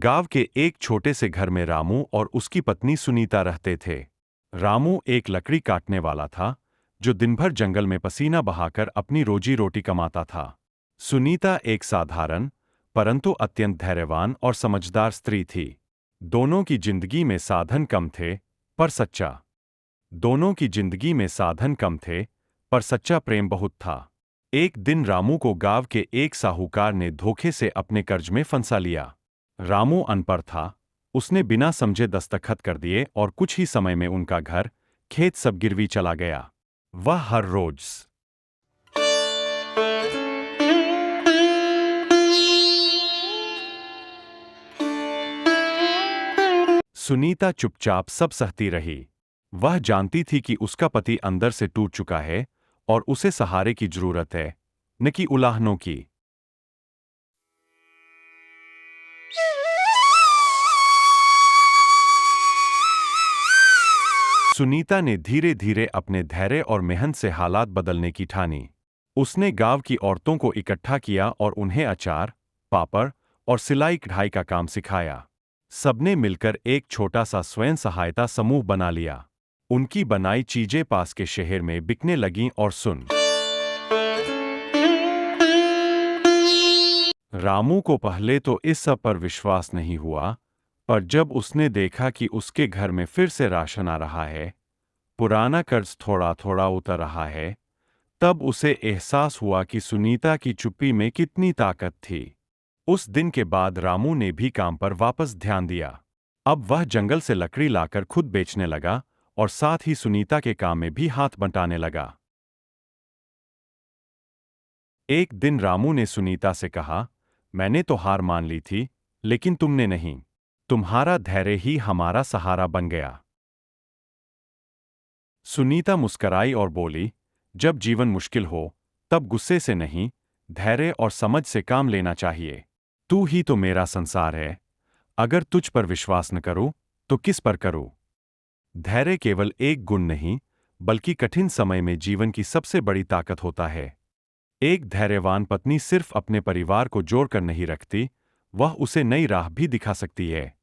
गांव के एक छोटे से घर में रामू और उसकी पत्नी सुनीता रहते थे। रामू एक लकड़ी काटने वाला था जो दिन भर जंगल में पसीना बहाकर अपनी रोजी रोटी कमाता था। सुनीता एक साधारण परंतु अत्यंत धैर्यवान और समझदार स्त्री थी। दोनों की जिंदगी में साधन कम थे पर सच्चा दोनों की जिंदगी में साधन कम थे पर सच्चा प्रेम बहुत था। एक दिन रामू को गांव के एक साहूकार ने धोखे से अपने कर्ज में फंसा लिया। रामू अनपढ़ था, उसने बिना समझे दस्तखत कर दिए और कुछ ही समय में उनका घर, खेत सब गिरवी चला गया। वह हर रोज सुनीता चुपचाप सब सहती रही। वह जानती थी कि उसका पति अंदर से टूट चुका है और उसे सहारे की जरूरत है, न कि उलाहनों की। सुनीता ने धीरे धीरे अपने धैर्य और मेहनत से हालात बदलने की ठानी। उसने गांव की औरतों को इकट्ठा किया और उन्हें अचार, पापड़ और सिलाई कढ़ाई का काम सिखाया। सबने मिलकर एक छोटा सा स्वयं सहायता समूह बना लिया। उनकी बनाई चीजें पास के शहर में बिकने लगीं और रामू को पहले तो इस सब पर विश्वास नहीं हुआ, पर जब उसने देखा कि उसके घर में फिर से राशन आ रहा है, पुराना कर्ज थोड़ा थोड़ा उतर रहा है, तब उसे एहसास हुआ कि सुनीता की चुप्पी में कितनी ताकत थी। उस दिन के बाद रामू ने भी काम पर वापस ध्यान दिया। अब वह जंगल से लकड़ी लाकर खुद बेचने लगा और साथ ही सुनीता के काम में भी हाथ बंटाने लगा। एक दिन रामू ने सुनीता से कहा, मैंने तो हार मान ली थी, लेकिन तुमने नहीं। तुम्हारा धैर्य ही हमारा सहारा बन गया। सुनीता मुस्कराई और बोली, जब जीवन मुश्किल हो, तब गुस्से से नहीं, धैर्य और समझ से काम लेना चाहिए। तू ही तो मेरा संसार है। अगर तुझ पर विश्वास न करूं, तो किस पर करूं? धैर्य केवल एक गुण नहीं, बल्कि कठिन समय में जीवन की सबसे बड़ी ताकत होता है। एक धैर्यवान पत्नी सिर्फ अपने परिवार को जोड़कर नहीं रखती, वह उसे नई राह भी दिखा सकती है।